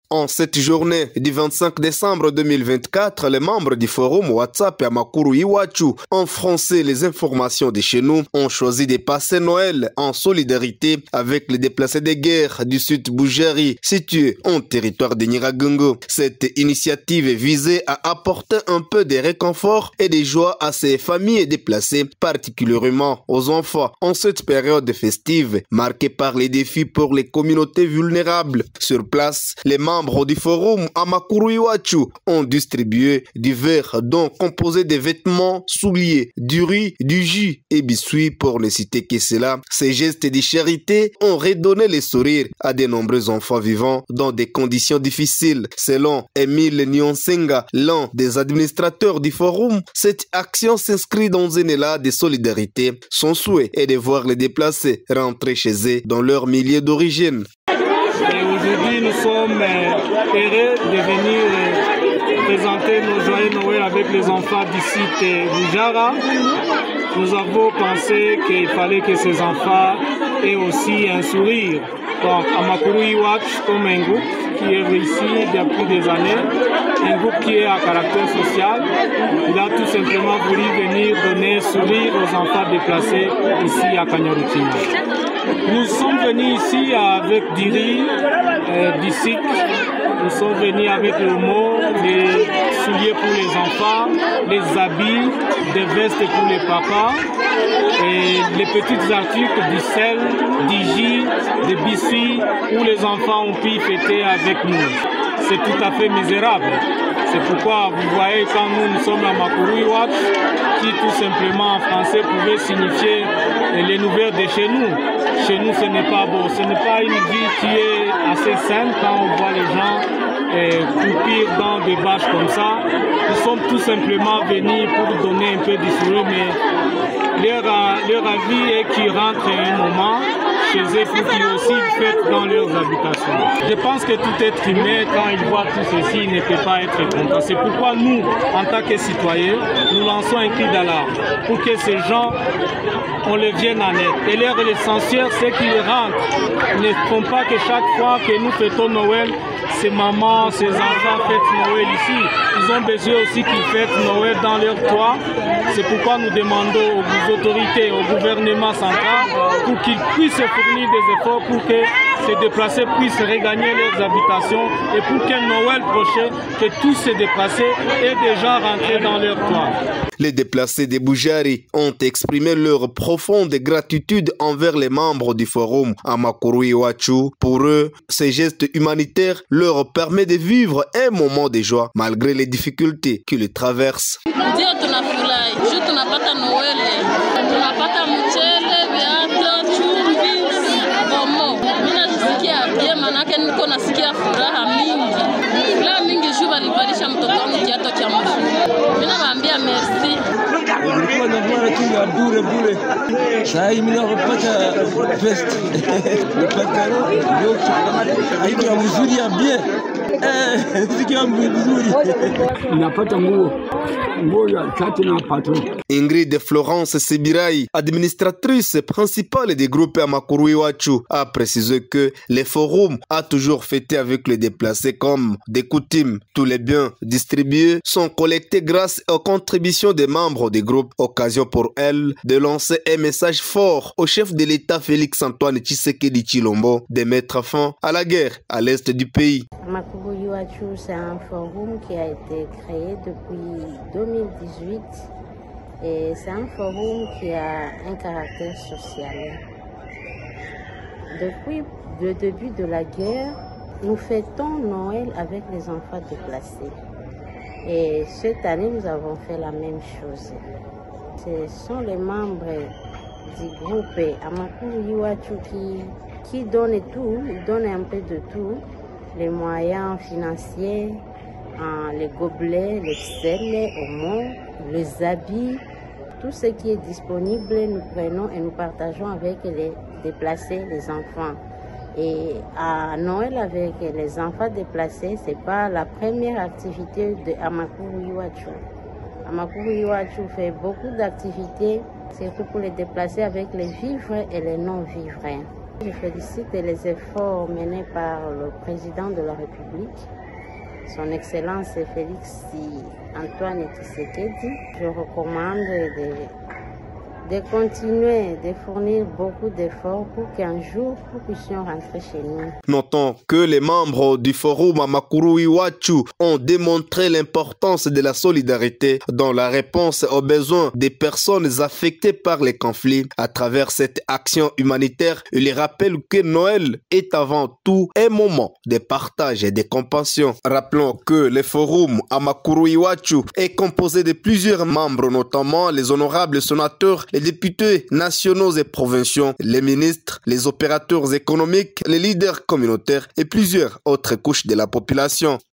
En cette journée du 25 décembre 2024, les membres du forum WhatsApp Amakuru Iwachu ont français les informations de chez nous, ont choisi de passer Noël en solidarité avec les déplacés de guerre du sud Boujari, situé en territoire de Nyiragongo. Cette initiative visait à apporter un peu de réconfort et de joie à ces familles déplacées, particulièrement aux enfants, en cette période festive marquée par les défis pour les communautés vulnérables. Sur place, les membres du forum Amakuru Iwachu ont distribué divers dons composés de vêtements, souliers, du riz, du jus et biscuits pour ne citer que cela. Ces gestes de charité ont redonné les sourires à de nombreux enfants vivant dans des conditions difficiles. Selon Emile Nyonsenga, l'un des administrateurs du forum, cette action s'inscrit dans un élan de solidarité. Son souhait est de voir les déplacés rentrer chez eux dans leur milieu d'origine. Et aujourd'hui, nous sommes heureux de venir présenter nos joyeux Noël avec les enfants du site Boujara. Nous avons pensé qu'il fallait que ces enfants aient aussi un sourire. Donc, Amakuru Iwachu, comme un groupe qui est ici depuis des années, un groupe qui est à caractère social, il a tout simplement voulu venir donner un sourire aux enfants déplacés ici à Kanyaruchinya. Nous sommes venus ici avec du riz, du sucre. Nous sommes venus avec le mot, des souliers pour les enfants, les habits, des vestes pour les papas, et les petits articles du sel, du jus, des biscuits, où les enfants ont pu fêter avec nous. C'est tout à fait misérable. C'est pourquoi vous voyez quand nous sommes à Amakuru Iwachu, qui tout simplement en français pouvait signifier les nouvelles de chez nous. Chez nous, ce n'est pas beau. Ce n'est pas une vie qui est assez saine quand on voit les gens croupir dans des bâches comme ça. Nous sommes tout simplement venus pour donner un peu de sourire, mais leur avis est qu'ils rentrent un moment chez eux pour qu'ils aussi fêtent dans leurs habitations. Je pense que tout être humain, quand il voit tout ceci, ne peut pas être content. C'est pourquoi nous, en tant que citoyens, nous lançons un cri d'alarme pour que ces gens, on les vienne en aide. Et leur l'essentiel, c'est qu'ils rentrent. Ne font pas que chaque fois que nous fêtons Noël, ces mamans, ces enfants fêtent Noël ici. Ils ont besoin aussi qu'ils fêtent Noël dans leur toit. C'est pourquoi nous demandons aux autorités, au gouvernement central, pour qu'ils puissent fournir des efforts pour que ces déplacés puissent regagner leurs habitations et pour qu'un Noël prochain, que tous ces déplacés aient déjà rentré dans leur toit. Les déplacés de Boujari ont exprimé leur profonde gratitude envers les membres du forum Amakuru Iwachu. Pour eux, ces gestes humanitaires leur permettent de vivre un moment de joie malgré les difficultés qui les traversent. Ingrid Florence Sebirai, administratrice principale du groupe Amakuru Iwachu, a précisé que les forums a toujours fêté avec les déplacés comme des coutumes. Tous les biens distribués sont collectés grâce aux contributions des membres du groupe. Occasion pour elle de lancer un message fort au chef de l'État Félix Antoine Tshisekedi Tshilombo de mettre fin à la guerre à l'est du pays. Amakuru Iwachu, c'est un forum qui a été créé depuis 2018 et c'est un forum qui a un caractère social. Depuis le début de la guerre, nous fêtons Noël avec les enfants déplacés. Et cette année, nous avons fait la même chose. Ce sont les membres du groupe Amakuru Iwachu qui donnent tout, ils donnent un peu de tout, les moyens financiers, les gobelets, les sel, les oignons, les habits, tout ce qui est disponible, nous prenons et nous partageons avec les déplacés, les enfants. Et à Noël avec les enfants déplacés, ce n'est pas la première activité de Amakuru Iwachu. Amakuru Iwachu fait beaucoup d'activités, surtout pour les déplacés avec les vivres et les non-vivres. Je félicite les efforts menés par le président de la République, son Excellence Félix Antoine Tshisekedi. Je recommande de continuer de fournir beaucoup d'efforts pour qu'un jour nous puissions rentrer chez nous. Notons que les membres du forum Amakuru Iwachu ont démontré l'importance de la solidarité dans la réponse aux besoins des personnes affectées par les conflits. À travers cette action humanitaire, ils rappellent que Noël est avant tout un moment de partage et de compassion. Rappelons que le forum Amakuru Iwachu est composé de plusieurs membres, notamment les honorables sénateurs, les députés nationaux et provinciaux, les ministres, les opérateurs économiques, les leaders communautaires et plusieurs autres couches de la population.